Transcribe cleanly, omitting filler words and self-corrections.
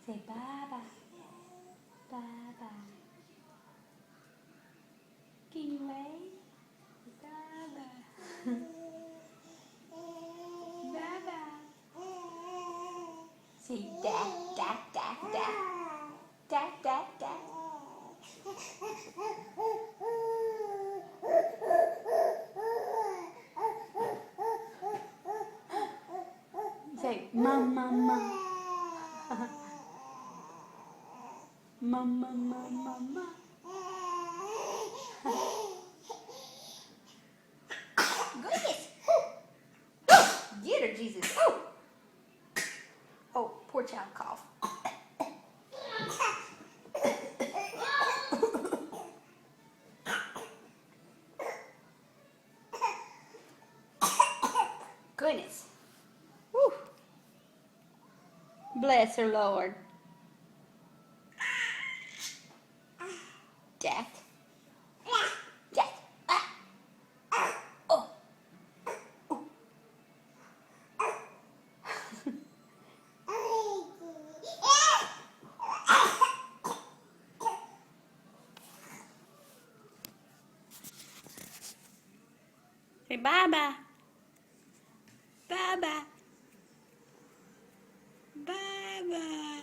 Say bye-bye. Bye-bye. Can you wave? Bye-bye. Bye-bye. Say dad, dad, dad, dad. Dad, dad, dad. Say mama, mama. Mama, mama, mama. Goodness. Get her, Jesus. Oh, poor child cough. Goodness. Whew. Bless her, Lord. Jack. Jack. Oh. Say bye-bye. Bye-bye. Bye-bye.